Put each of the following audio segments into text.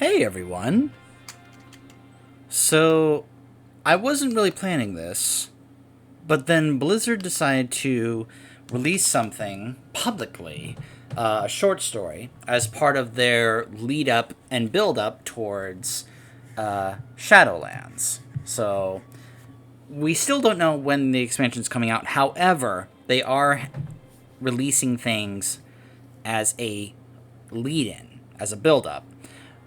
Hey everyone! So, I wasn't really planning this, but then Blizzard decided to release something publicly, a short story, as part of their lead up and build up towards Shadowlands. So, we still don't know when the expansion's coming out. However, they are releasing things as a lead in, as a build up.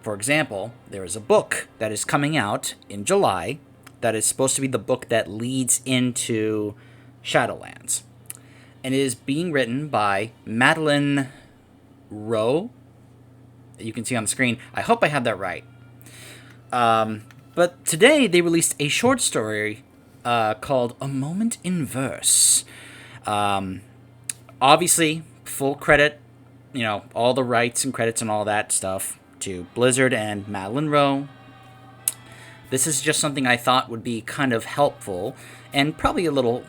For example, there is a book that is coming out in July that is supposed to be the book that leads into Shadowlands. And it is being written by Madeline Roux. You can see on the screen. I hope I have that right. But today they released a short story called A Moment in Verse. Obviously, full credit, all the rights and credits and all that stuff to Blizzard and Madeline Roux. This is just something I thought would be kind of helpful and probably a little,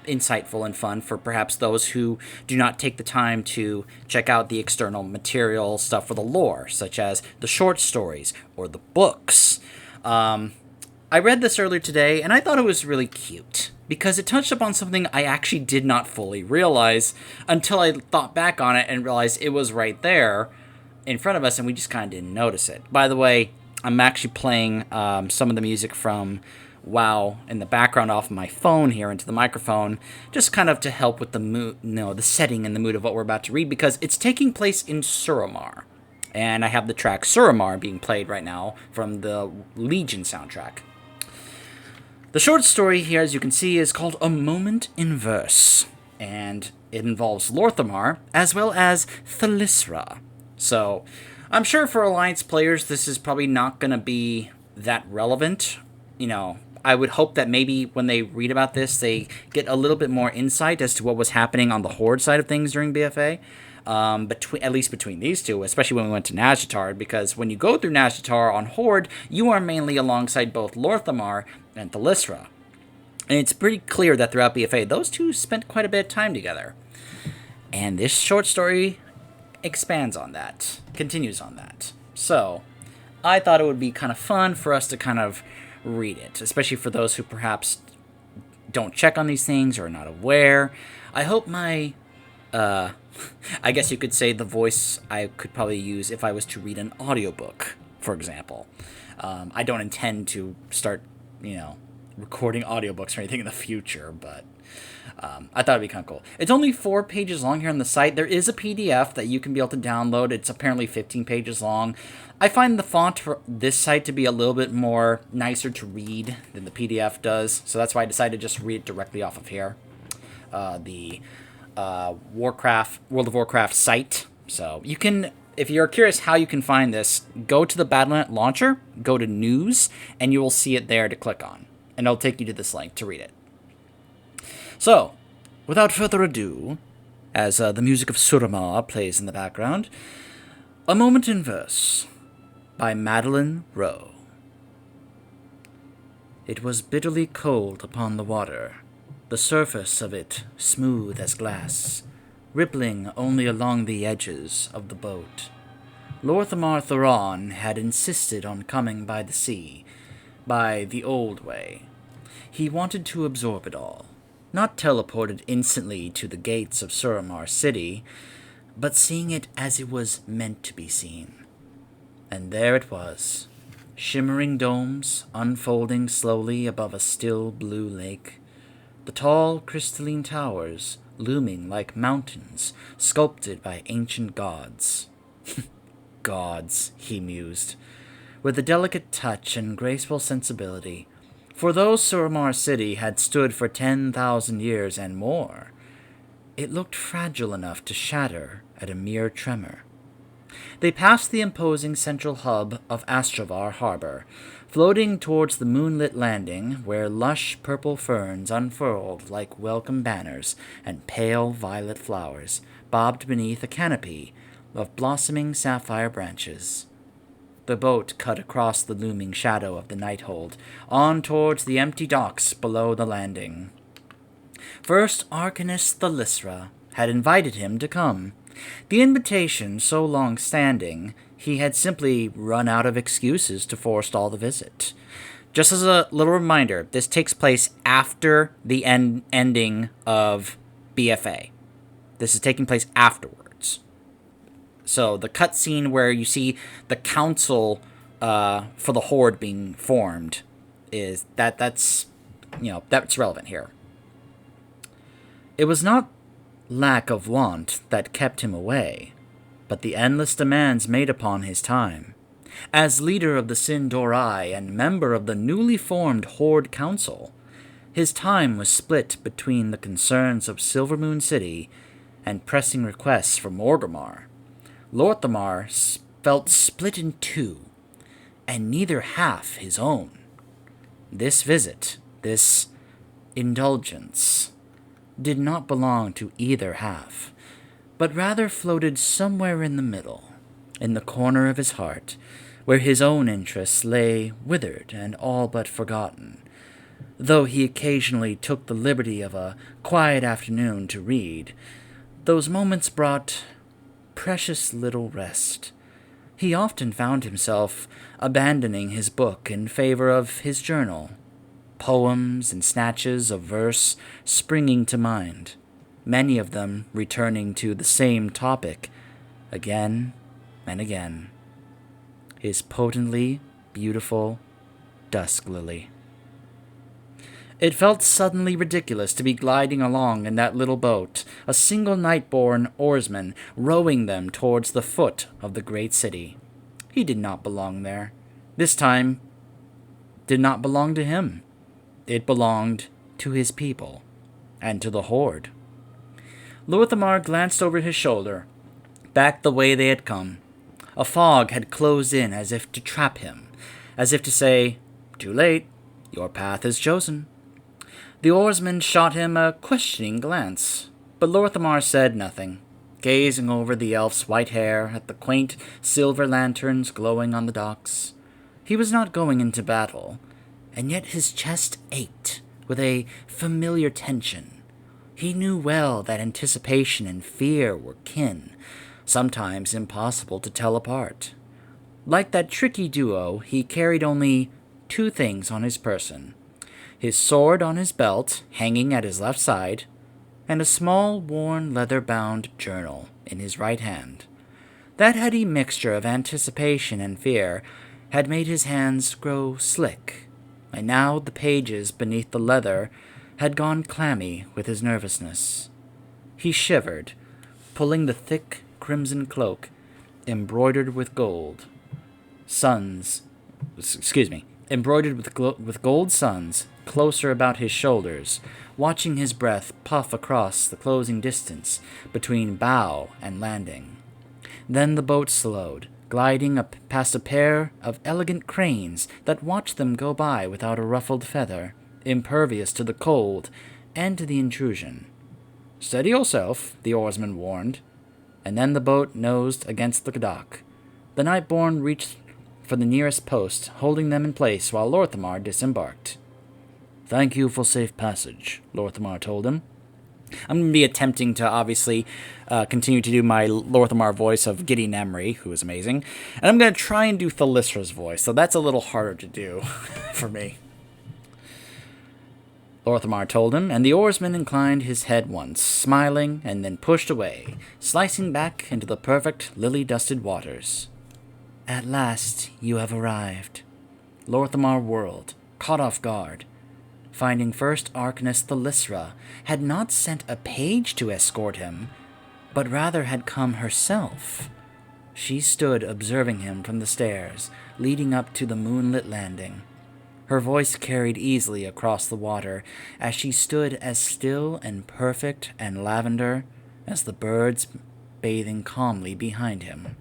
insightful and fun for perhaps those who do not take the time to check out the external material stuff for the lore, such as the short stories or the books. I read this earlier today and I thought it was really cute because it touched upon something I actually did not fully realize until I thought back on it and realized it was right there in front of us, and we just kind of didn't notice it. By the way, I'm actually playing some of the music from WoW in the background off my phone here into the microphone, just kind of to help with the mood, the setting and the mood of what we're about to read, because it's taking place in Suramar, and I have the track Suramar being played right now from the Legion soundtrack. The short story here, as you can see, is called A Moment in Verse, and it involves Lorthamar as well as Thalyssra. So, I'm sure for Alliance players, this is probably not going to be that relevant. I would hope that maybe when they read about this, they get a little bit more insight as to what was happening on the Horde side of things during BFA. At least between these two, especially when we went to Nazjatar, because when you go through Nazjatar on Horde, you are mainly alongside both Lorthamar and Thalyssra. And it's pretty clear that throughout BFA, those two spent quite a bit of time together. And this short story expands on that, continues on that. So, I thought it would be kind of fun for us to kind of read it, especially for those who perhaps don't check on these things or are not aware. I hope my, I guess you could say the voice I could probably use if I was to read an audiobook, for example. I don't intend to start, recording audiobooks or anything in the future, but I thought it'd be kind of cool. It's only 4 pages long here on the site. There is a PDF that you can be able to download. It's apparently 15 pages long. I find the font for this site to be a little bit more nicer to read than the PDF does, so that's why I decided to just read it directly off of here. The World of Warcraft site. So you can, if you're curious how you can find this, go to the Battle.net launcher, go to News, and you will see it there to click on. And it'll take you to this link to read it. So, without further ado, as the music of Suramar plays in the background, A Moment in Verse by Madeline Roux. It was bitterly cold upon the water, the surface of it smooth as glass, rippling only along the edges of the boat. Lorthamar Thoron had insisted on coming by the sea, by the old way. He wanted to absorb it all. Not teleported instantly to the gates of Suramar City, but seeing it as it was meant to be seen. And there it was, shimmering domes unfolding slowly above a still blue lake, the tall crystalline towers looming like mountains sculpted by ancient gods. Gods, he mused, with a delicate touch and graceful sensibility. For though Suramar City had stood for 10,000 years and more, it looked fragile enough to shatter at a mere tremor. They passed the imposing central hub of Astravar Harbor, floating towards the moonlit landing where lush purple ferns unfurled like welcome banners and pale violet flowers bobbed beneath a canopy of blossoming sapphire branches. The boat cut across the looming shadow of the Nighthold, on towards the empty docks below the landing. First Arcanist Thalyssra had invited him to come. The invitation so long standing, he had simply run out of excuses to forestall the visit. Just as a little reminder, this takes place after the ending of BFA. This is taking place afterwards. So the cutscene where you see the council for the Horde being formed is that's relevant here. It was not lack of want that kept him away, but the endless demands made upon his time. As leader of the Sin'Dorei and member of the newly formed Horde Council, his time was split between the concerns of Silvermoon City and pressing requests from Orgrimmar. Lor'themar felt split in two, and neither half his own. This visit, this indulgence, did not belong to either half, but rather floated somewhere in the middle, in the corner of his heart, where his own interests lay withered and all but forgotten. Though he occasionally took the liberty of a quiet afternoon to read, those moments brought precious little rest. He often found himself abandoning his book in favor of his journal, poems and snatches of verse springing to mind, many of them returning to the same topic again and again. His potently beautiful dusk lily. It felt suddenly ridiculous to be gliding along in that little boat, a single night-born oarsman rowing them towards the foot of the great city. He did not belong there. This time did not belong to him. It belonged to his people, and to the Horde. Lor'themar glanced over his shoulder, back the way they had come. A fog had closed in as if to trap him, as if to say, "Too late, your path is chosen." The oarsman shot him a questioning glance, but Lor'themar said nothing, gazing over the elf's white hair at the quaint silver lanterns glowing on the docks. He was not going into battle, and yet his chest ached with a familiar tension. He knew well that anticipation and fear were kin, sometimes impossible to tell apart. Like that tricky duo, he carried only two things on his person: his sword on his belt, hanging at his left side, and a small, worn, leather-bound journal in his right hand. That heady mixture of anticipation and fear had made his hands grow slick, and now the pages beneath the leather had gone clammy with his nervousness. He shivered, pulling the thick crimson cloak, embroidered with gold suns, closer about his shoulders, watching his breath puff across the closing distance between bow and landing. Then the boat slowed, gliding up past a pair of elegant cranes that watched them go by without a ruffled feather, impervious to the cold and to the intrusion. "Steady yourself," the oarsman warned, and then the boat nosed against the dock. The Nightborn reached for the nearest post, holding them in place while Lor'themar disembarked. "Thank you for safe passage," Lor'themar told him. I'm going to be attempting to obviously continue to do my Lor'themar voice of Gideon Emery, who is amazing. And I'm going to try and do Thalysra's voice, so that's a little harder to do for me. Lor'themar told him, and the oarsman inclined his head once, smiling, and then pushed away, slicing back into the perfect lily-dusted waters. "At last you have arrived." Lor'themar whirled, caught off guard. Finding First Arcanist Thalysra had not sent a page to escort him, but rather had come herself. She stood observing him from the stairs, leading up to the moonlit landing. Her voice carried easily across the water as she stood as still and perfect and lavender as the birds bathing calmly behind him.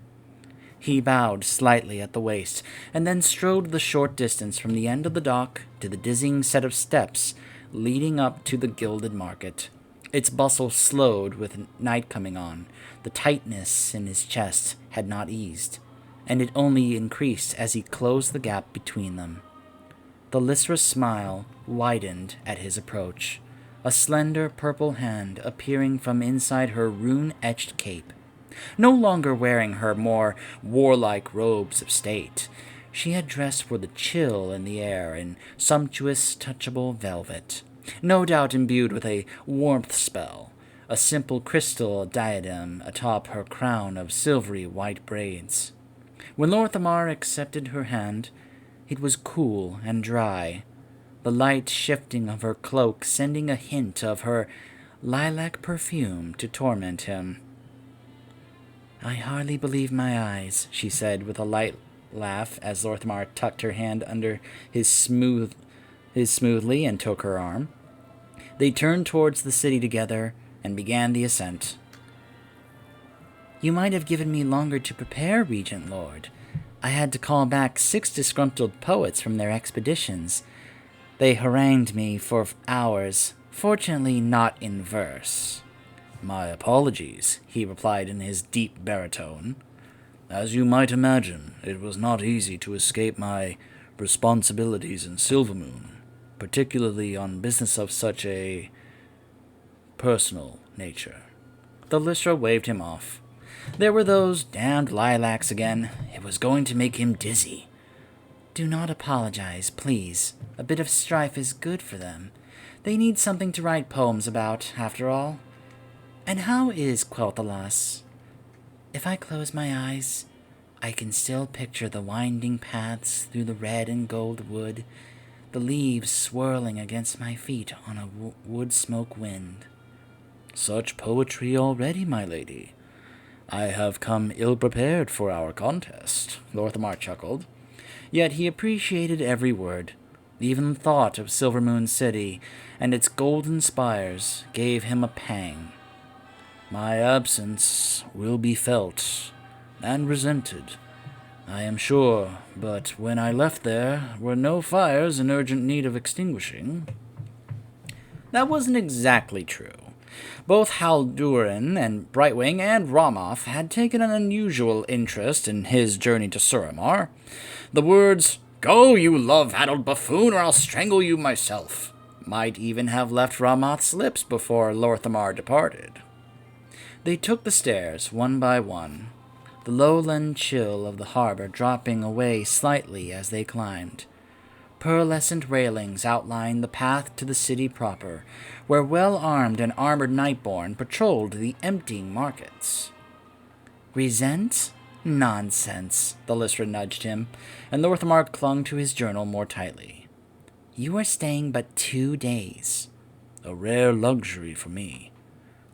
He bowed slightly at the waist, and then strode the short distance from the end of the dock to the dizzying set of steps leading up to the gilded market. Its bustle slowed with night coming on. The tightness in his chest had not eased, and it only increased as he closed the gap between them. Thalysra's smile widened at his approach, a slender purple hand appearing from inside her rune-etched cape. No longer wearing her more warlike robes of state, she had dressed for the chill in the air in sumptuous, touchable velvet, no doubt imbued with a warmth spell, a simple crystal diadem atop her crown of silvery white braids. When Lorthamar accepted her hand, it was cool and dry, the light shifting of her cloak sending a hint of her lilac perfume to torment him. "I hardly believe my eyes," she said with a light laugh as Lorthamar tucked her hand under his smoothly and took her arm. They turned towards the city together and began the ascent. "You might have given me longer to prepare, Regent Lord. I had to call back 6 disgruntled poets from their expeditions. They harangued me for hours, fortunately not in verse." "My apologies," he replied in his deep baritone. "As you might imagine, it was not easy to escape my responsibilities in Silvermoon, particularly on business of such a personal nature." The Lystra waved him off. There were those damned lilacs again. It was going to make him dizzy. "Do not apologize, please. A bit of strife is good for them. They need something to write poems about, after all. And how is Quel'Thalas? If I close my eyes, I can still picture the winding paths through the red and gold wood, the leaves swirling against my feet on a wood smoke wind." "Such poetry already, my lady. I have come ill-prepared for our contest," Lorthamar chuckled. Yet he appreciated every word. Even the thought of Silvermoon City and its golden spires gave him a pang. "My absence will be felt and resented, I am sure, but when I left there were no fires in urgent need of extinguishing." That wasn't exactly true. Both Haldurin and Brightwing and Ramoth had taken an unusual interest in his journey to Suramar. The words, "Go, you love-addled buffoon, or I'll strangle you myself," might even have left Ramoth's lips before Lorthamar departed. They took the stairs, one by one, the lowland chill of the harbor dropping away slightly as they climbed. Pearlescent railings outlined the path to the city proper, where well-armed and armored Nightborn patrolled the empty markets. "Resent? Nonsense," the Lystra nudged him, and Lorthamar clung to his journal more tightly. "You are staying but 2 days. A rare luxury for me.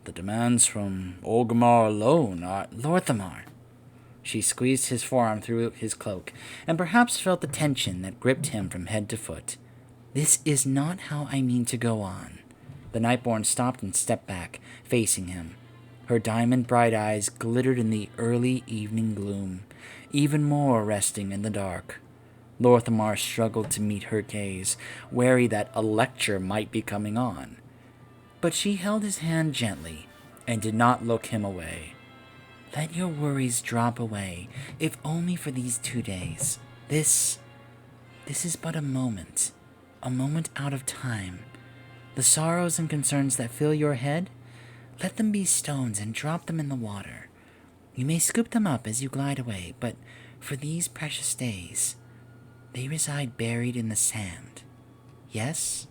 The demands from Orgrimmar alone are—" "Lorthamar." She squeezed his forearm through his cloak, and perhaps felt the tension that gripped him from head to foot. "This is not how I mean to go on." The Nightborn stopped and stepped back, facing him. Her diamond-bright eyes glittered in the early evening gloom, even more resting in the dark. Lorthamar struggled to meet her gaze, wary that a lecture might be coming on. But she held his hand gently and did not look him away. "Let your worries drop away, if only for these 2 days. This is but a moment out of time. The sorrows and concerns that fill your head, let them be stones and drop them in the water. You may scoop them up as you glide away, but for these precious days, they reside buried in the sand. Yes?"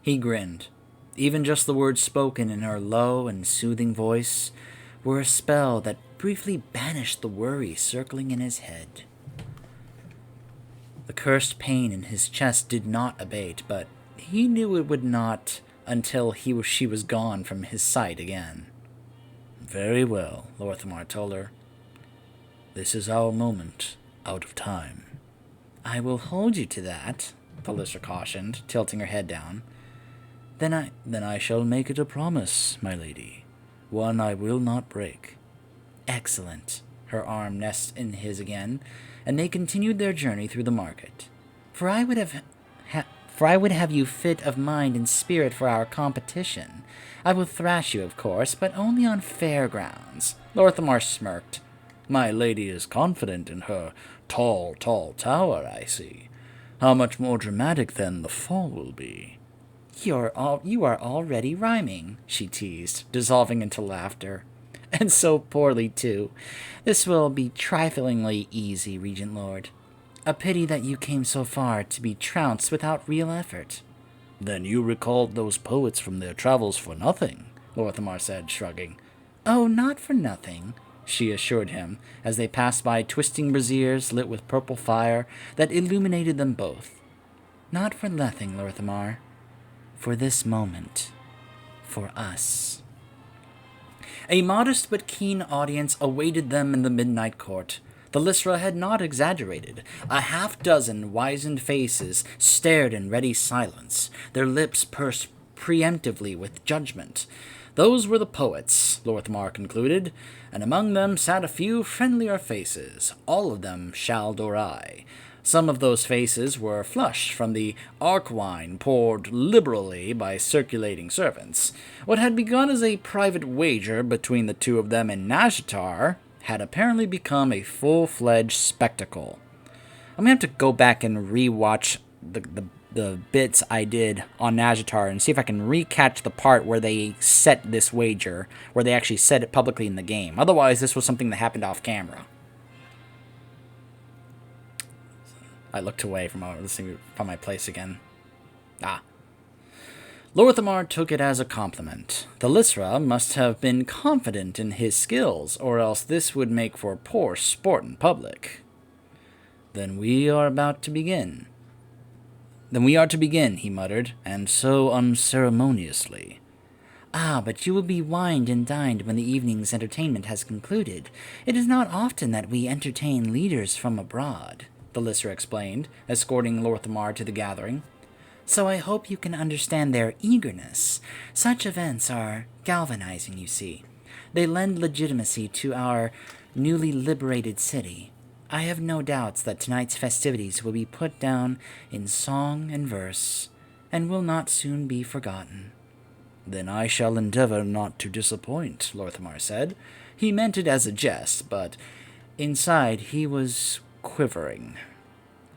He grinned. Even just the words spoken in her low and soothing voice were a spell that briefly banished the worry circling in his head. The cursed pain in his chest did not abate, but he knew it would not until she was gone from his sight again. "Very well," Lorthamar told her. "This is our moment out of time." "I will hold you to that," Pelissa cautioned, tilting her head down. Then I shall make it a promise, my lady, one I will not break." "Excellent." Her arm nested in his again, and they continued their journey through the market. For I would have you fit of mind and spirit for our competition. I will thrash you, of course, but only on fair grounds." Lorthamar smirked. "My lady is confident in her tall tower, I see. How much more dramatic, then, the fall will be." You are already rhyming, she teased, dissolving into laughter. And so poorly, too. This will be triflingly easy, Regent Lord. A pity that you came so far to be trounced without real effort. Then you recalled those poets from their travels for nothing, Lorthamar said, shrugging. Oh, not for nothing, she assured him, as they passed by twisting braziers lit with purple fire that illuminated them both. Not for nothing, Lorthamar. For this moment. For us. A modest but keen audience awaited them in the midnight court. The Lysra had not exaggerated. A half-dozen wizened faces stared in ready silence, their lips pursed preemptively with judgment. Those were the poets, Lorthamar concluded, and among them sat a few friendlier faces, all of them Shaldorai. Some of those faces were flushed from the arc wine poured liberally by circulating servants. What had begun as a private wager between the two of them and Nazjatar had apparently become a full-fledged spectacle. I'm going to have to go back and rewatch the bits I did on Nazjatar and see if I can recatch the part where they set this wager, where they actually said it publicly in the game. Otherwise, this was something that happened off camera. I looked away from my place again. Lorthamar took it as a compliment. The Lysra must have been confident in his skills, or else this would make for poor sport in public. Then we are to begin, he muttered, and so unceremoniously. Ah, but you will be wined and dined when the evening's entertainment has concluded. It is not often that we entertain leaders from abroad, the Lysra explained, escorting Lorthamar to the gathering. So I hope you can understand their eagerness. Such events are galvanizing, you see. They lend legitimacy to our newly liberated city. I have no doubts that tonight's festivities will be put down in song and verse, and will not soon be forgotten. Then I shall endeavor not to disappoint, Lorthamar said. He meant it as a jest, but inside he was quivering.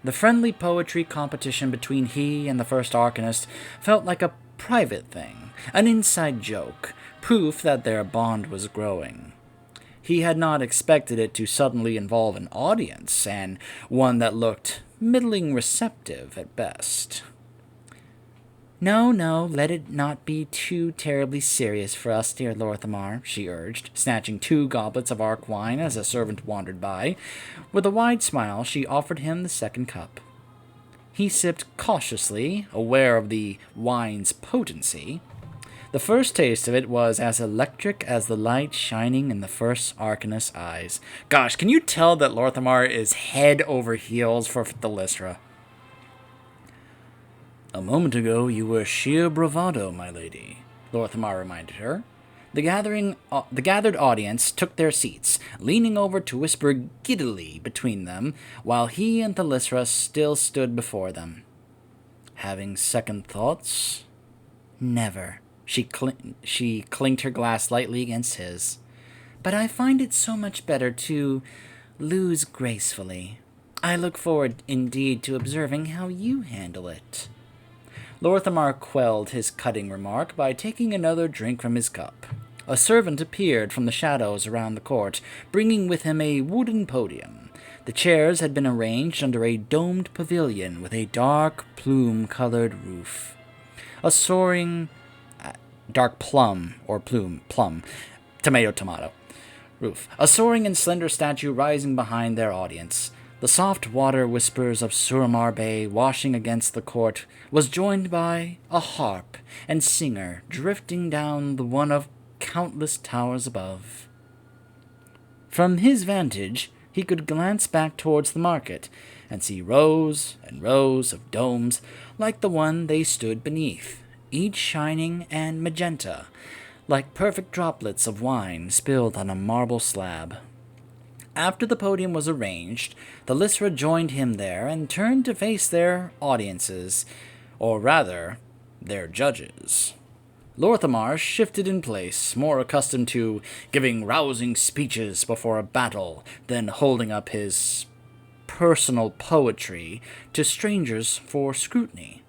The friendly poetry competition between he and the first Arcanist felt like a private thing, an inside joke, proof that their bond was growing. He had not expected it to suddenly involve an audience, and one that looked middling receptive at best. No, let it not be too terribly serious for us, dear Lorthamar, she urged, snatching 2 goblets of arc wine as a servant wandered by. With a wide smile, she offered him the second cup. He sipped cautiously, aware of the wine's potency. The first taste of it was as electric as the light shining in the first Arcanist's eyes. Gosh, can you tell that Lorthamar is head over heels for the Lysra? A moment ago you were sheer bravado, my lady, Lorthamar reminded her. The gathered audience took their seats, leaning over to whisper giddily between them, while he and the Lysra still stood before them. Having second thoughts? Never. She clinked her glass lightly against his. But I find it so much better to lose gracefully. I look forward indeed to observing how you handle it. Lorthamar quelled his cutting remark by taking another drink from his cup. A servant appeared from the shadows around the court, bringing with him a wooden podium. The chairs had been arranged under a domed pavilion with a dark plume-colored roof. A soaring dark plum, or plum, tomato, roof. A soaring and slender statue rising behind their audience. The soft water whispers of Suramar Bay washing against the court was joined by a harp and singer drifting down the one of countless towers above. From his vantage, he could glance back towards the market and see rows and rows of domes like the one they stood beneath, each shining and magenta, like perfect droplets of wine spilled on a marble slab. After the podium was arranged, the Lysra joined him there and turned to face their audiences, or rather, their judges. Lorthamar shifted in place, more accustomed to giving rousing speeches before a battle than holding up his personal poetry to strangers for scrutiny.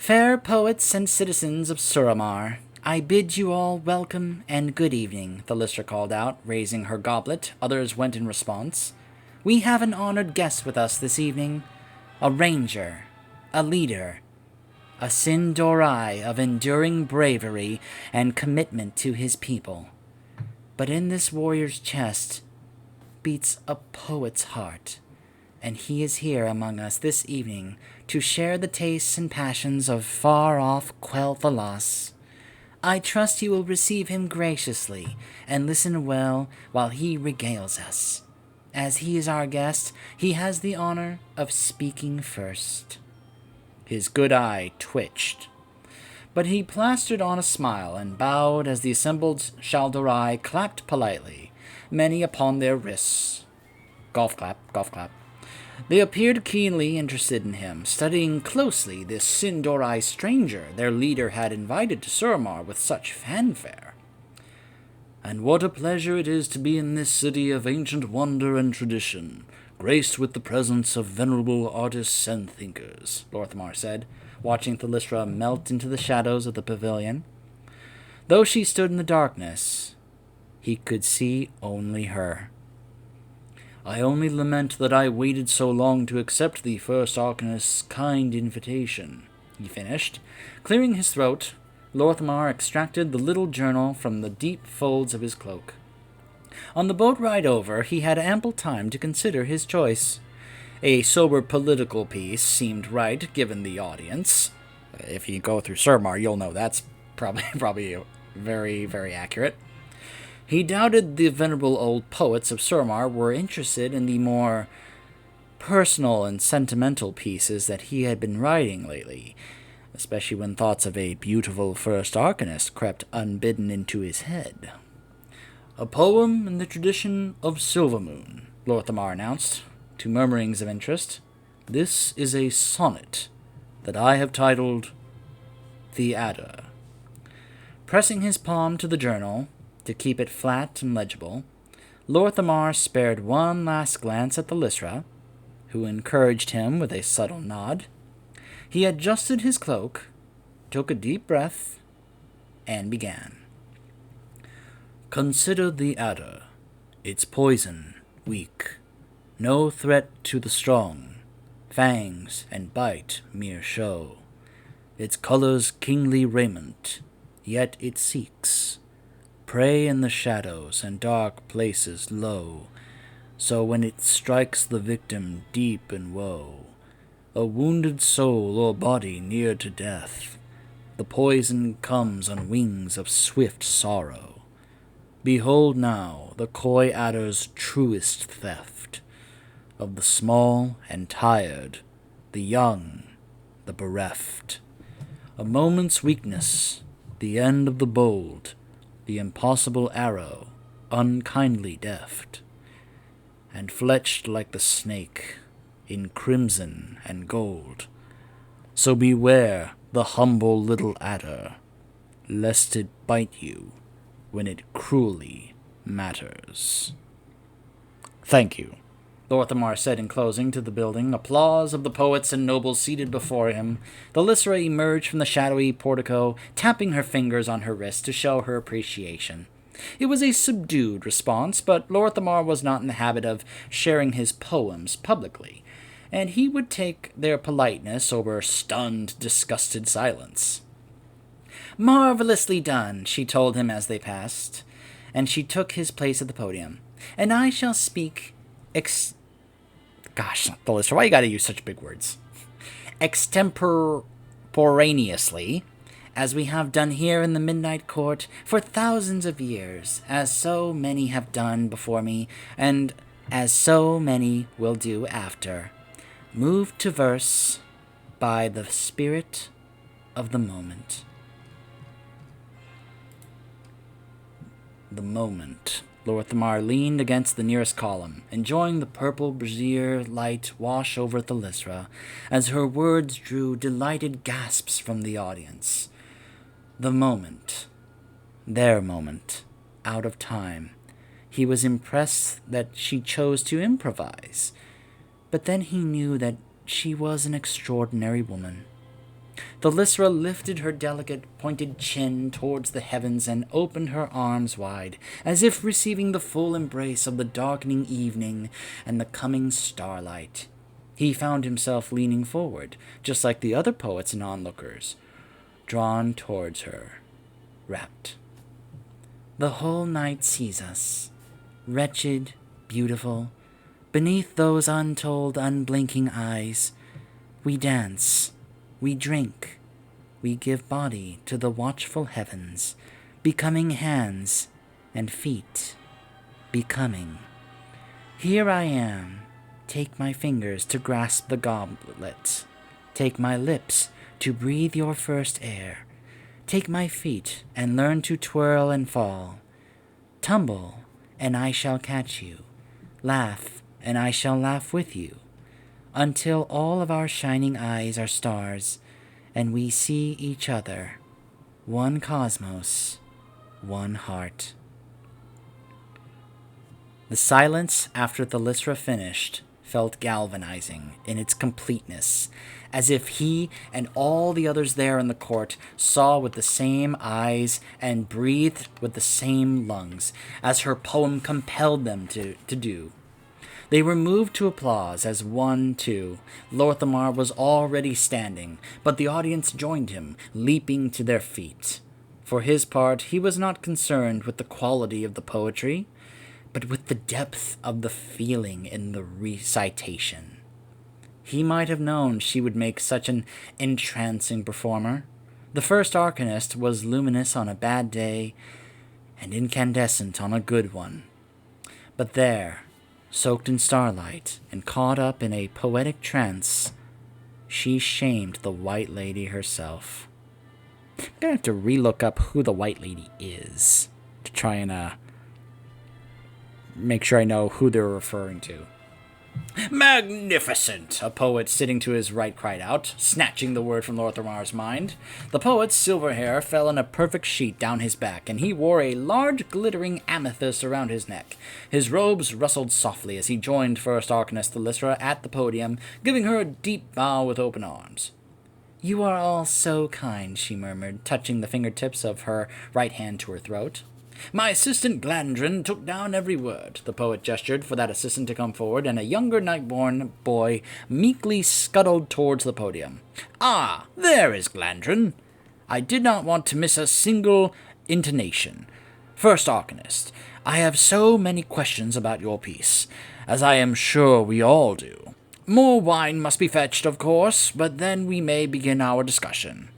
Fair poets and citizens of Suramar, I bid you all welcome and good evening, the lister called out, raising her goblet. Others went in response. We have an honored guest with us this evening, a ranger, a leader, a Sindorai of enduring bravery and commitment to his people. But in this warrior's chest beats a poet's heart, and he is here among us this evening to share the tastes and passions of far-off Quel'Thalas. I trust you will receive him graciously and listen well while he regales us. As he is our guest, he has the honor of speaking first. His good eye twitched, but he plastered on a smile and bowed as the assembled Shaldorai clapped politely, many upon their wrists. Golf clap, golf clap. They appeared keenly interested in him, studying closely this Sindorai stranger their leader had invited to Suramar with such fanfare. And what a pleasure it is to be in this city of ancient wonder and tradition, graced with the presence of venerable artists and thinkers, Lorthamar said, watching Thalysra melt into the shadows of the pavilion. Though she stood in the darkness, he could see only her. I only lament that I waited so long to accept the first Arcanist's kind invitation, he finished. Clearing his throat, Lorthamar extracted the little journal from the deep folds of his cloak. On the boat ride over, he had ample time to consider his choice. A sober political piece seemed right, given the audience. If you go through Suramar, you'll know that's probably very, very accurate. He doubted the venerable old poets of Suramar were interested in the more personal and sentimental pieces that he had been writing lately, especially when thoughts of a beautiful first Arcanist crept unbidden into his head. A poem in the tradition of Silvermoon, Lorthamar announced, to murmurings of interest. This is a sonnet that I have titled The Adder. Pressing his palm to the journal, to keep it flat and legible, Lorthamar spared one last glance at Thalysra, who encouraged him with a subtle nod. He adjusted his cloak, took a deep breath, and began. Consider the adder, its poison weak, no threat to the strong, fangs and bite mere show, its colors kingly raiment, yet it seeks prey in the shadows and dark places low, so when it strikes the victim deep in woe, a wounded soul or body near to death, the poison comes on wings of swift sorrow. Behold now the coy adder's truest theft, of the small and tired, the young, the bereft. A moment's weakness, the end of the bold, the impossible arrow, unkindly deft, and fletched like the snake, in crimson and gold. So beware the humble little adder, lest it bite you when it cruelly matters. Thank you, Lorthamar said in closing to the building. Applause of the poets and nobles seated before him. Thalysra emerged from the shadowy portico, tapping her fingers on her wrist to show her appreciation. It was a subdued response, but Lorthamar was not in the habit of sharing his poems publicly, and he would take their politeness over stunned, disgusted silence. Marvelously done, she told him as they passed, and she took his place at the podium. And I shall speak Gosh, Thalysra, why you gotta use such big words? Extemporaneously, as we have done here in the Midnight Court for thousands of years, as so many have done before me, and as so many will do after, moved to verse by the spirit of the moment. The moment. Lorthamar leaned against the nearest column, enjoying the purple brazier light wash over Thalysra, as her words drew delighted gasps from the audience. The moment. Their moment. Out of time. He was impressed that she chose to improvise, but then he knew that she was an extraordinary woman. Thalysra lifted her delicate, pointed chin towards the heavens and opened her arms wide, as if receiving the full embrace of the darkening evening and the coming starlight. He found himself leaning forward, just like the other poets and onlookers, drawn towards her, rapt. The whole night sees us, wretched, beautiful, beneath those untold, unblinking eyes. We dance, we drink, we give body to the watchful heavens, becoming hands and feet, becoming. Here I am, take my fingers to grasp the goblet, take my lips to breathe your first air, take my feet and learn to twirl and fall, tumble and I shall catch you, laugh and I shall laugh with you, until all of our shining eyes are stars, and we see each other, one cosmos, one heart. The silence after Thalysra finished felt galvanizing in its completeness, as if he and all the others there in the court saw with the same eyes and breathed with the same lungs, as her poem compelled them to do. They were moved to applause as one, too. Lorthamar was already standing, but the audience joined him, leaping to their feet. For his part, he was not concerned with the quality of the poetry, but with the depth of the feeling in the recitation. He might have known she would make such an entrancing performer. The first arcanist was luminous on a bad day and incandescent on a good one. But there, soaked in starlight and caught up in a poetic trance, she shamed the White Lady herself. I'm gonna have to relook up who the White Lady is to try and make sure I know who they're referring to. "Magnificent!" a poet sitting to his right cried out, snatching the word from Lorthamar's mind. The poet's silver hair fell in a perfect sheet down his back, and he wore a large glittering amethyst around his neck. His robes rustled softly as he joined First Arcanist Thalysra at the podium, giving her a deep bow with open arms. "You are all so kind," she murmured, touching the fingertips of her right hand to her throat. "My assistant Glandrin took down every word." The poet gestured for that assistant to come forward, and a younger Nightborn boy meekly scuttled towards the podium. "Ah, there is Glandrin. I did not want to miss a single intonation. First Arcanist, I have so many questions about your piece, as I am sure we all do. More wine must be fetched, of course, but then we may begin our discussion."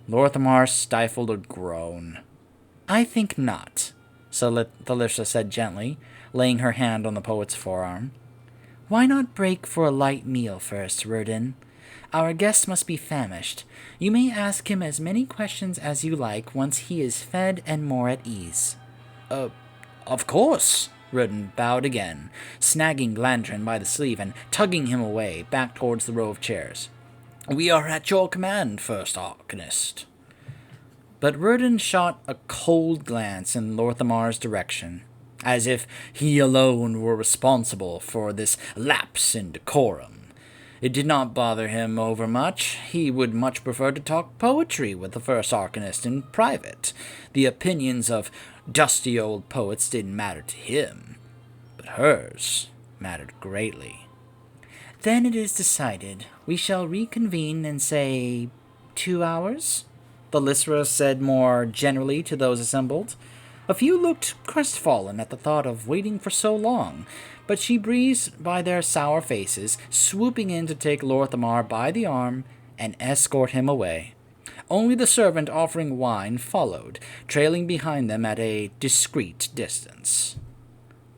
Lorthamar stifled a groan. "I think not," Thalysra said gently, laying her hand on the poet's forearm. "Why not break for a light meal first, Rudin? Our guest must be famished. You may ask him as many questions as you like once he is fed and more at ease." Of course." Rudin bowed again, snagging Glandrin by the sleeve and tugging him away, back towards the row of chairs. "We are at your command, First Arcanist." But Rudin shot a cold glance in Lorthamar's direction, as if he alone were responsible for this lapse in decorum. It did not bother him overmuch. He would much prefer to talk poetry with the First Arcanist in private. The opinions of dusty old poets didn't matter to him, but hers mattered greatly. "Then it is decided. We shall reconvene in, say, 2 hours?" Thalysra said more generally to those assembled. A few looked crestfallen at the thought of waiting for so long, but she breezed by their sour faces, swooping in to take Lorthamar by the arm and escort him away. Only the servant offering wine followed, trailing behind them at a discreet distance.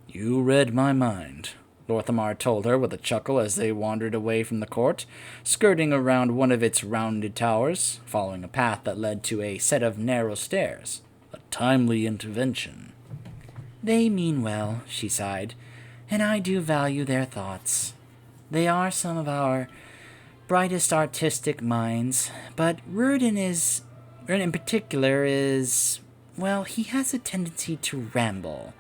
"You read my mind," Lorthamar told her with a chuckle as they wandered away from the court, skirting around one of its rounded towers, following a path that led to a set of narrow stairs. "A timely intervention." "They mean well," she sighed, "and I do value their thoughts. They are some of our brightest artistic minds, but Rudin in particular is, well, he has a tendency to ramble.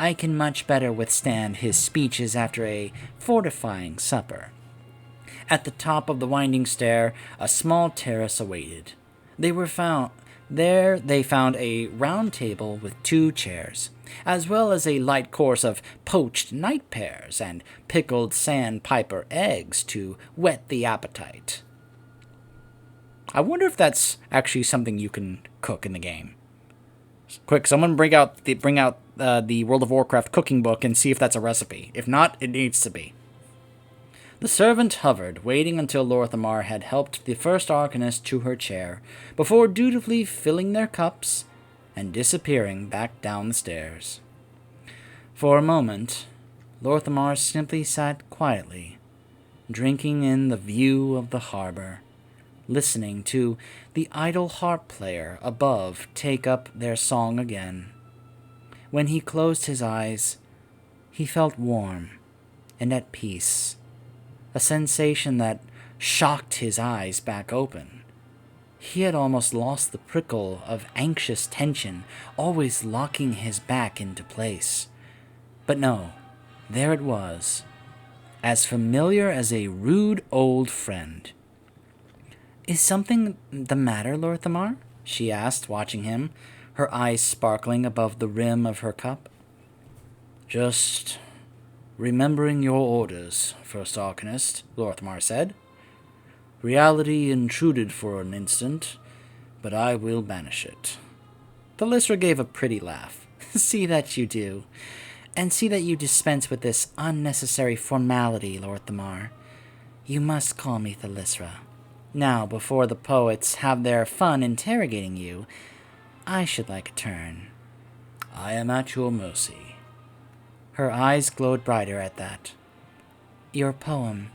I can much better withstand his speeches after a fortifying supper. At the top of the winding stair, a small terrace awaited. They were found There they found a round table with 2 chairs, as well as a light course of poached night pears and pickled sandpiper eggs to whet the appetite. I wonder if that's actually something you can cook in the game. Quick, someone bring out the World of Warcraft cooking book and see if that's a recipe. If not, it needs to be. The servant hovered, waiting until Lorthamar had helped the first Arcanist to her chair, before dutifully filling their cups and disappearing back down the stairs. For a moment, Lorthamar simply sat quietly, drinking in the view of the harbor, listening to the idle harp player above take up their song again. When he closed his eyes, he felt warm and at peace, a sensation that shocked his eyes back open. He had almost lost the prickle of anxious tension, always locking his back into place. But no, there it was, as familiar as a rude old friend. "Is something the matter, Lorthamar?" she asked, watching him, her eyes sparkling above the rim of her cup. "Just remembering your orders, First Arcanist," Lorthamar said. "Reality intruded for an instant, but I will banish it." The Lysra gave a pretty laugh. "See that you do. And see that you dispense with this unnecessary formality, Lorthamar. You must call me Thalysra. Now, before the poets have their fun interrogating you, I should like a turn." "I am at your mercy." Her eyes glowed brighter at that. "Your poem.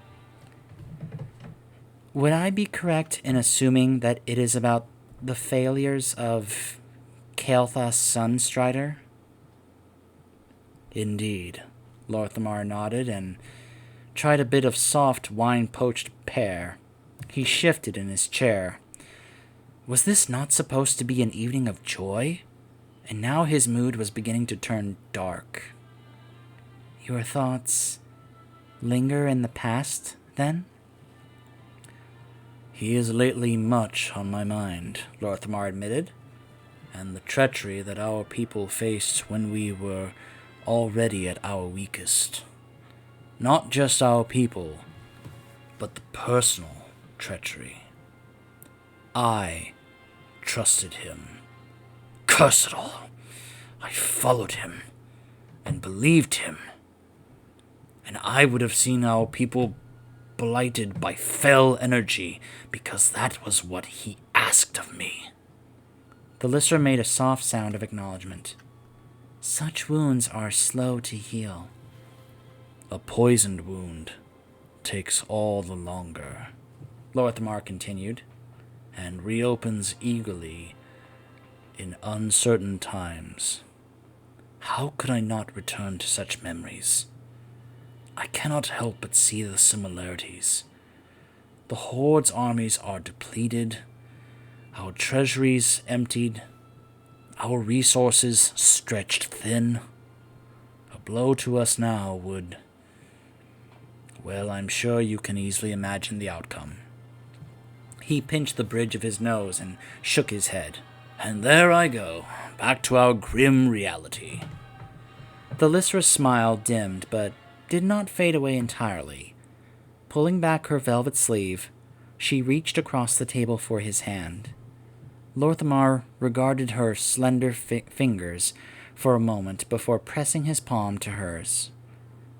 Would I be correct in assuming that it is about the failures of Kael'thas Sunstrider?" "Indeed." Lorthamar nodded and tried a bit of soft wine-poached pear. He shifted in his chair. Was this not supposed to be an evening of joy? And now his mood was beginning to turn dark. "Your thoughts linger in the past, then?" "He is lately much on my mind," Lorthamar admitted, "and the treachery that our people faced when we were already at our weakest. Not just our people, but the personal treachery. I trusted him. Curse it all! I followed him and believed him. And I would have seen our people blighted by fell energy because that was what he asked of me." The Lysra made a soft sound of acknowledgement. "Such wounds are slow to heal." "A poisoned wound takes all the longer," Lorthamar continued, "and reopens eagerly in uncertain times. How could I not return to such memories? I cannot help but see the similarities. The Horde's armies are depleted, our treasuries emptied, our resources stretched thin. A blow to us now would... Well, I'm sure you can easily imagine the outcome." He pinched the bridge of his nose and shook his head. "And there I go, back to our grim reality." The Lysra's smile dimmed, but did not fade away entirely. Pulling back her velvet sleeve, she reached across the table for his hand. Lorthamar regarded her slender fingers for a moment before pressing his palm to hers,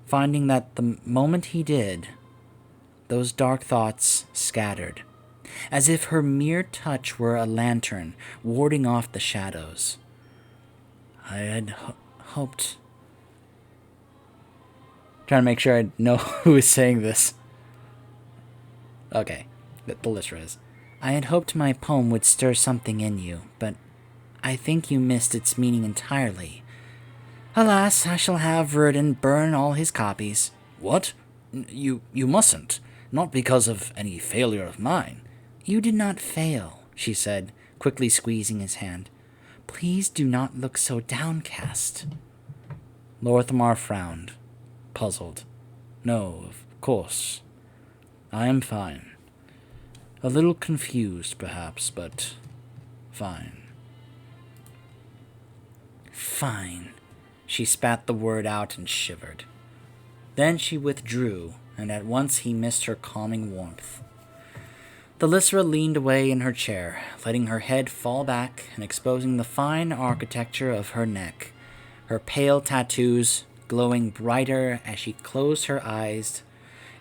finding that the moment he did, those dark thoughts scattered, as if her mere touch were a lantern warding off the shadows. "I had hoped..." Trying to make sure I know who is saying this. Okay, the Lysra is. "I had hoped my poem would stir something in you, but I think you missed its meaning entirely. Alas, I shall have Verdun burn all his copies." "What? You mustn't. Not because of any failure of mine." "You did not fail," she said, quickly squeezing his hand. "Please do not look so downcast." Lorthamar frowned, puzzled. "No, of course. I am fine. A little confused, perhaps, but fine. Fine. She spat the word out and shivered. Then she withdrew, and at once he missed her calming warmth. The Lysra leaned away in her chair, letting her head fall back and exposing the fine architecture of her neck, her pale tattoos glowing brighter as she closed her eyes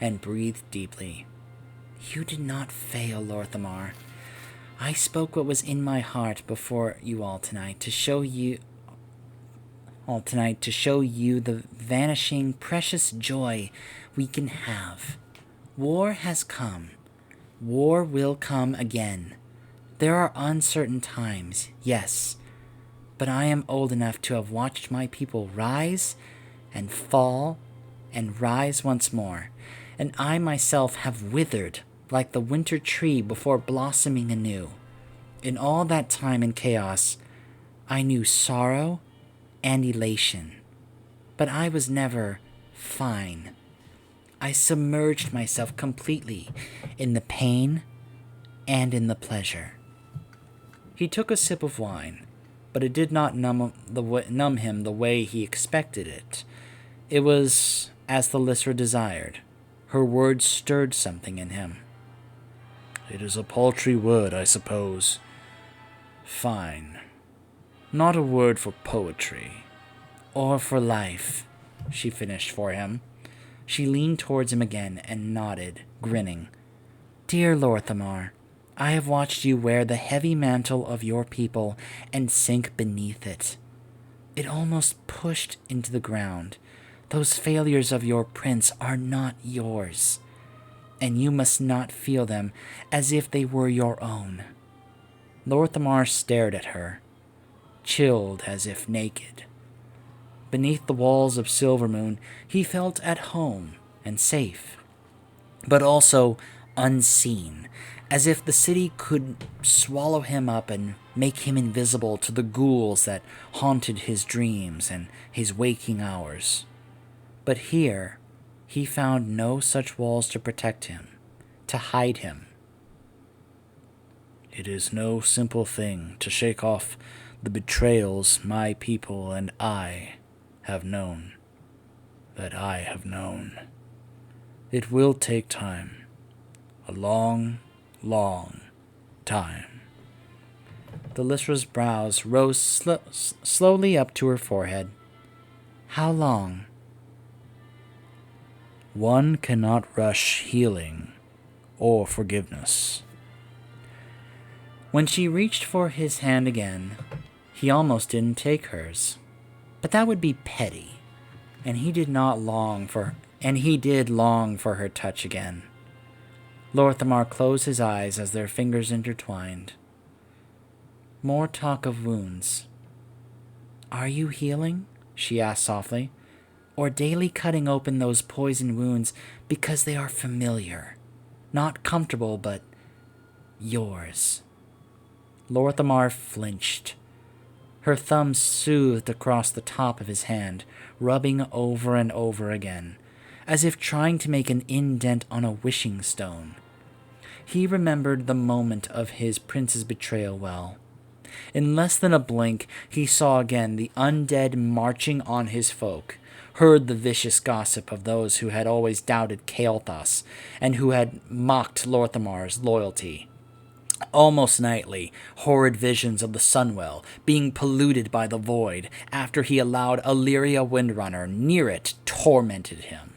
and breathed deeply. You did not fail, Lorthamar. I spoke what was in my heart before you all tonight to show you the vanishing precious joy we can have. War has come. War will come again. There are uncertain times, yes, but I am old enough to have watched my people rise and fall and rise once more, and I myself have withered like the winter tree before blossoming anew. In all that time in chaos, I knew sorrow and elation, but I was never fine. I submerged myself completely in the pain and in the pleasure. He took a sip of wine, but it did not numb him the way he expected it. It was as the Lysra desired. Her words stirred something in him. It is a paltry word, I suppose. Fine. Not a word for poetry. Or for life, she finished for him. She leaned towards him again and nodded, grinning. Dear Lorthamar, I have watched you wear the heavy mantle of your people and sink beneath it. It almost pushed into the ground. Those failures of your prince are not yours, and you must not feel them as if they were your own. Lorthamar stared at her, chilled as if naked. Beneath the walls of Silvermoon, he felt at home and safe, but also unseen, as if the city could swallow him up and make him invisible to the ghouls that haunted his dreams and his waking hours. But here, he found no such walls to protect him, to hide him. It is no simple thing to shake off the betrayals my people and I have known, that I have known. It will take time, a long, long time. The Lysra's brows rose slowly up to her forehead. How long? One cannot rush healing or forgiveness. When she reached for his hand again, he almost didn't take hers. But that would be petty, and he did long for her touch again. Lorthamar closed his eyes as their fingers intertwined. More talk of wounds. Are you healing? She asked softly. Or daily cutting open those poison wounds because they are familiar, not comfortable, but yours. Lorthamar flinched. Her thumb soothed across the top of his hand, rubbing over and over again, as if trying to make an indent on a wishing stone. He remembered the moment of his prince's betrayal well. In less than a blink, he saw again the undead marching on his folk, heard the vicious gossip of those who had always doubted Kael'thas, and who had mocked Lorthamar's loyalty. Almost nightly, horrid visions of the Sunwell being polluted by the void after he allowed Illyria Windrunner near it tormented him.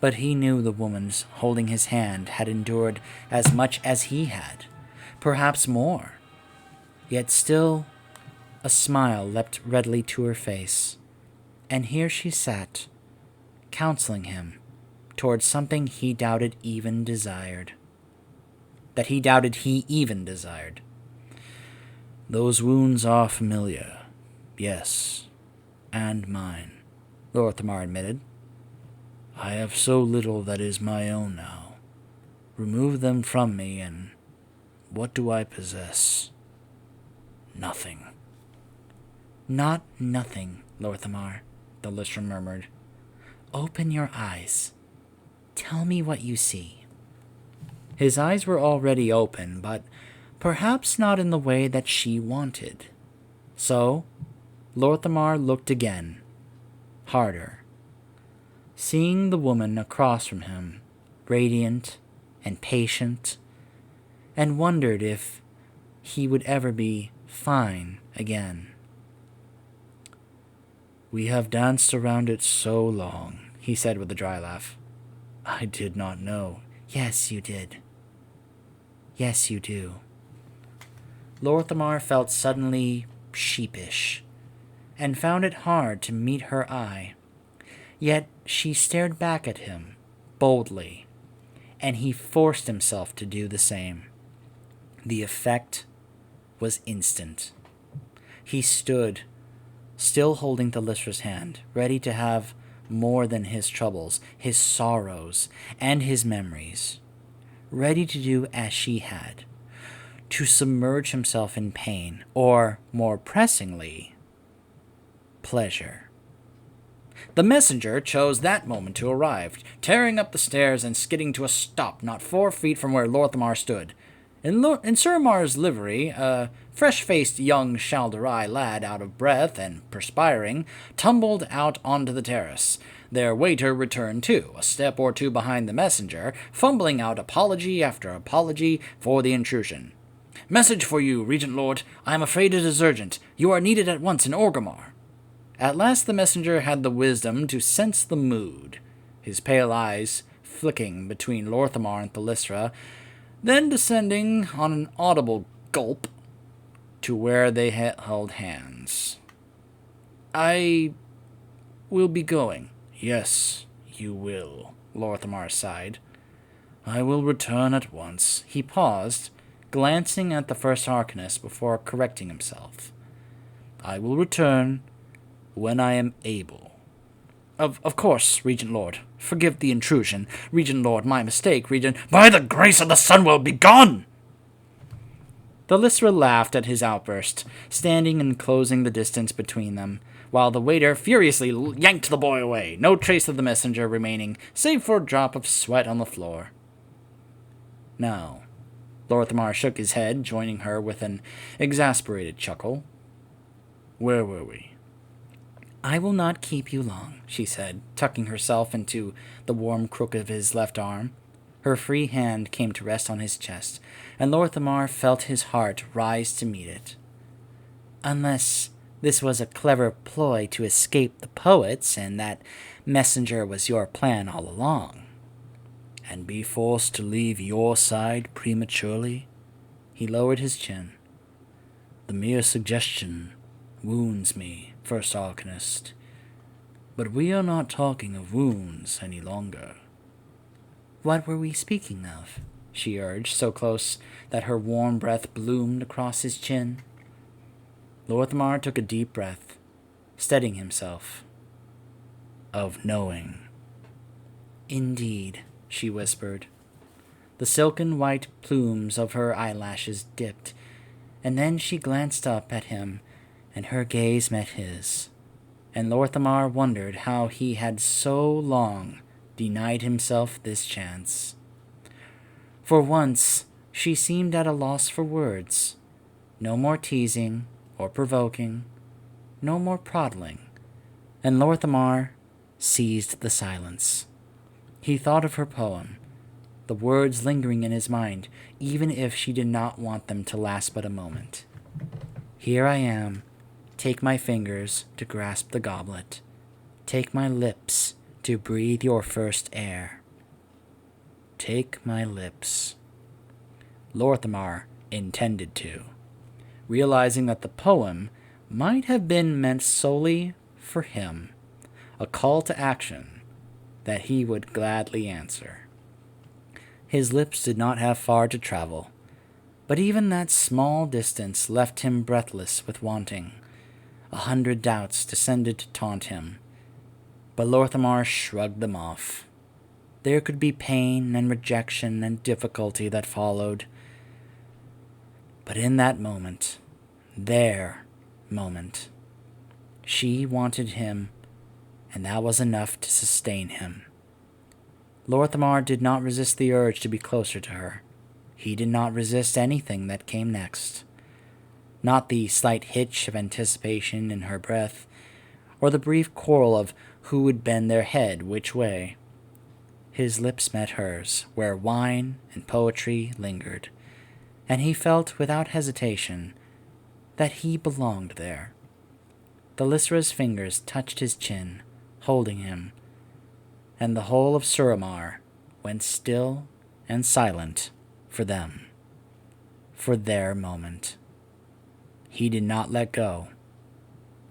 But he knew the woman holding his hand had endured as much as he had, perhaps more. Yet still a smile leapt readily to her face, and here she sat, counseling him towards something he doubted even desired. Those wounds are familiar, yes, and mine, Lorthamar admitted. I have so little that is my own now. Remove them from me, and what do I possess? Nothing. Not nothing, Lorthamar, the Lysra murmured. Open your eyes. Tell me what you see." His eyes were already open, but perhaps not in the way that she wanted. So, Lorthamar looked again, harder, seeing the woman across from him, radiant and patient, and wondered if he would ever be fine again. "We have danced around it so long," he said with a dry laugh. "I did not know." "Yes, you did. Yes, you do." Lorthamar felt suddenly sheepish, and found it hard to meet her eye. Yet she stared back at him, boldly, and he forced himself to do the same. The effect was instant. He stood, still holding Thalysra's hand, ready to have more than his troubles, his sorrows, and his memories. Ready to do as she had, to submerge himself in pain, or, more pressingly, pleasure. The messenger chose that moment to arrive, tearing up the stairs and skidding to a stop not 4 feet from where Lorthamar stood. In Suramar's livery, a fresh-faced young Shaldarai lad, out of breath and perspiring, tumbled out onto the terrace. Their waiter returned too, a step or two behind the messenger, fumbling out apology after apology for the intrusion. "Message for you, Regent Lord. I am afraid it is urgent. You are needed at once in Orgrimmar." At last the messenger had the wisdom to sense the mood, his pale eyes flicking between Lorthamar and Thalysra, then descending on an audible gulp to where they held hands. "I will be going." "Yes, you will," Lorthamar sighed. "I will return at once." He paused, glancing at the first Arcanist before correcting himself. "I will return when I am able." Of course, Regent Lord. Forgive the intrusion. Regent Lord, my mistake, Regent." "By the grace of the Sunwell, be gone!" Thalysra laughed at his outburst, standing and closing the distance between them, while the waiter furiously yanked the boy away, no trace of the messenger remaining, save for a drop of sweat on the floor. "Now," Lorthamar shook his head, joining her with an exasperated chuckle. "Where were we?" "I will not keep you long," she said, tucking herself into the warm crook of his left arm. Her free hand came to rest on his chest, and Lorthamar felt his heart rise to meet it. "Unless this was a clever ploy to escape the poets, and that messenger was your plan all along." "And be forced to leave your side prematurely?" He lowered his chin. "The mere suggestion wounds me, First Arcanist. But we are not talking of wounds any longer." "What were we speaking of?" she urged, so close that her warm breath bloomed across his chin. Lorthamar took a deep breath, steadying himself. "Of knowing." "Indeed," she whispered. The silken white plumes of her eyelashes dipped, and then she glanced up at him, and her gaze met his, and Lorthamar wondered how he had so long denied himself this chance. For once, she seemed at a loss for words. No more teasing or provoking, no more prattling, and Lorthamar seized the silence. He thought of her poem, the words lingering in his mind, even if she did not want them to last but a moment. "Here I am. Take my fingers to grasp the goblet. Take my lips to breathe your first air. Take my lips." Lorthamar intended to, realizing that the poem might have been meant solely for him, a call to action that he would gladly answer. His lips did not have far to travel, but even that small distance left him breathless with wanting. 100 doubts descended to taunt him, but Lorthamar shrugged them off. There could be pain and rejection and difficulty that followed. But in that moment, their moment, she wanted him, and that was enough to sustain him. Lorthamar did not resist the urge to be closer to her. He did not resist anything that came next. Not the slight hitch of anticipation in her breath, or the brief quarrel of who would bend their head which way. His lips met hers, where wine and poetry lingered, and he felt without hesitation that he belonged there. The Lysra's fingers touched his chin, holding him, and the whole of Suramar went still and silent for them, for their moment. He did not let go.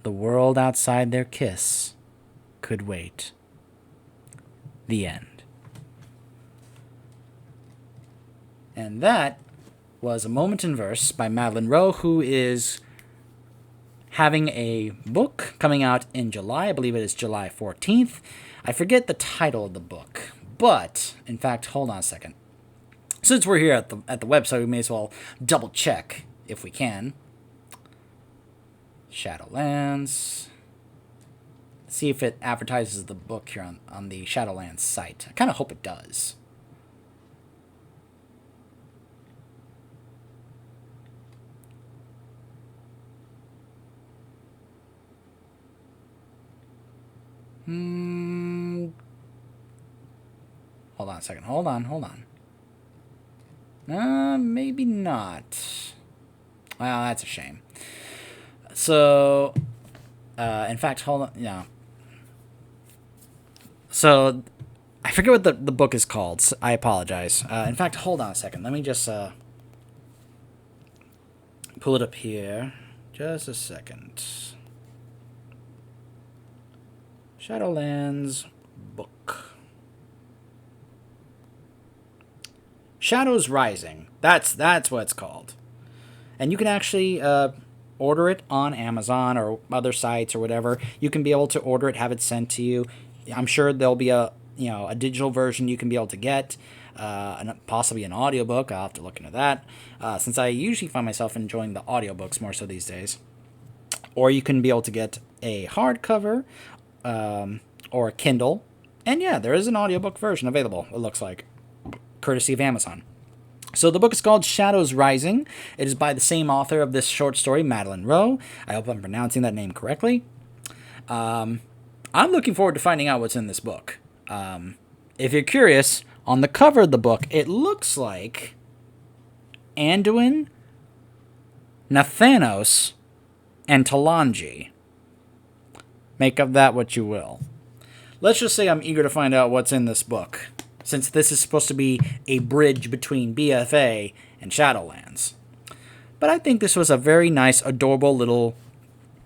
The world outside their kiss could wait. The end. And that was A Moment in Verse by Madeline Roux, who is having a book coming out in July. I believe it is July 14th. I forget the title of the book, but, in fact, hold on a second. Since we're here at the website, we may as well double check, if we can. Shadowlands. See if it advertises the book here on the Shadowlands site. I kind of hope it does. Hold on a second. Hold on. Maybe not. Well, that's a shame. So, in fact, hold on. Yeah. So, I forget what the book is called. So I apologize. In fact, hold on a second. Let me just pull it up here. Just a second. Shadowlands book. Shadows Rising. That's what it's called. And you can actually order it on Amazon or other sites or whatever. You can be able to order it, have it sent to you. I'm sure there'll be a digital version you can be able to get, and possibly an audiobook. I'll have to look into that, since I usually find myself enjoying the audiobooks more so these days. Or you can be able to get a hardcover or a Kindle. And yeah, there is an audiobook version available, it looks like, courtesy of Amazon. So the book is called Shadows Rising. It is by the same author of this short story, Madeline Roux. I hope I'm pronouncing that name correctly. I'm looking forward to finding out what's in this book. If you're curious, on the cover of the book, it looks like Anduin, Nathanos, and Talanji. Make of that what you will. Let's just say I'm eager to find out what's in this book, since this is supposed to be a bridge between BFA and Shadowlands. But I think this was a very nice, adorable little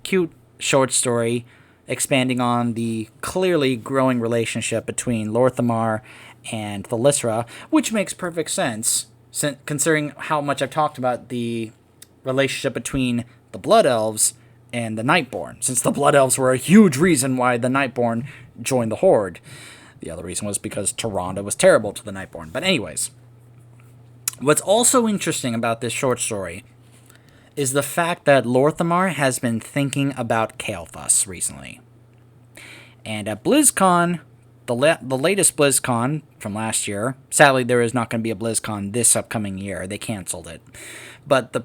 cute short story expanding on the clearly growing relationship between Lorthamar and the Lysra, which makes perfect sense, considering how much I've talked about the relationship between the Blood Elves and the Nightborn, since the Blood Elves were a huge reason why the Nightborn joined the Horde. The other reason was because Tyrande was terrible to the Nightborn. But anyways, what's also interesting about this short story is the fact that Lorthamar has been thinking about Kael'thas recently. And at BlizzCon, the latest BlizzCon from last year, sadly there is not going to be a BlizzCon this upcoming year, they canceled it. But the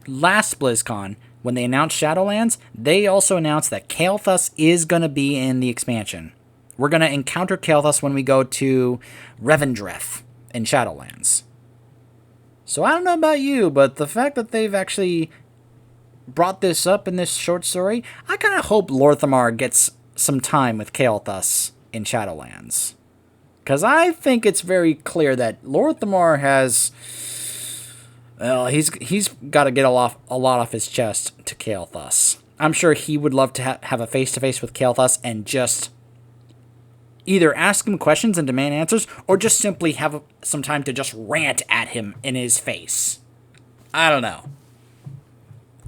last BlizzCon, when they announced Shadowlands, they also announced that Kael'thas is going to be in the expansion. We're going to encounter Kael'thas when we go to Revendreth in Shadowlands. So I don't know about you, but the fact that they've actually brought this up in this short story, I kind of hope Lorthamar gets some time with Kael'thas in Shadowlands. Because I think it's very clear that Lorthamar has... Well, he's got to get a lot off his chest to Kael'thas. I'm sure he would love to have a face-to-face with Kael'thas and just either ask him questions and demand answers, or just simply have some time to just rant at him in his face. I don't know.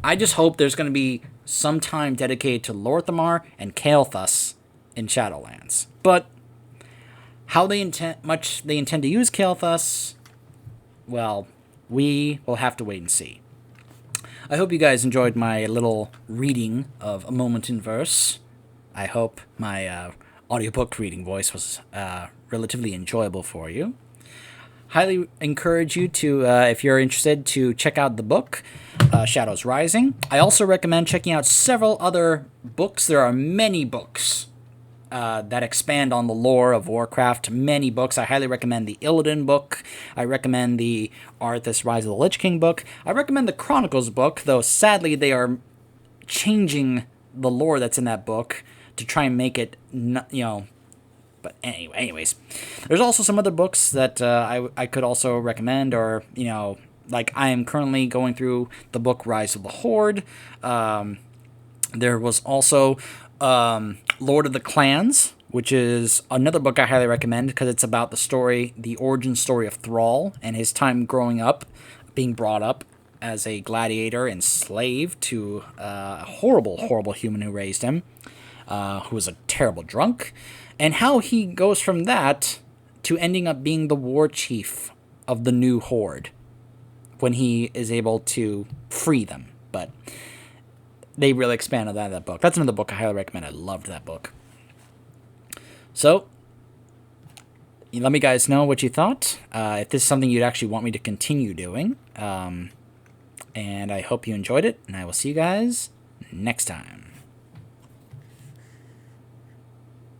I just hope there's going to be some time dedicated to Lorthamar and Kael'thas in Shadowlands. But how much they intend to use Kael'thas, well, we will have to wait and see. I hope you guys enjoyed my little reading of A Moment in Verse. I hope my audiobook reading voice was relatively enjoyable for you. Highly encourage you to, if you're interested, to check out the book, Shadows Rising. I also recommend checking out several other books. There are many books that expand on the lore of Warcraft. Many books. I highly recommend the Illidan book. I recommend the Arthas Rise of the Lich King book. I recommend the Chronicles book, though sadly they are changing the lore that's in that book to try and make it, But anyways, there's also some other books that I could also recommend, or, like I am currently going through the book Rise of the Horde. There was also Lord of the Clans, which is another book I highly recommend because it's about the origin story of Thrall and his time growing up, being brought up as a gladiator and slave to a horrible, horrible human who raised him, who was a terrible drunk, and how he goes from that to ending up being the war chief of the new horde when he is able to free them. But they really expanded that book. That's another book I highly recommend. I loved that book. So, let me guys know what you thought. If this is something you'd actually want me to continue doing. And I hope you enjoyed it. And I will see you guys next time.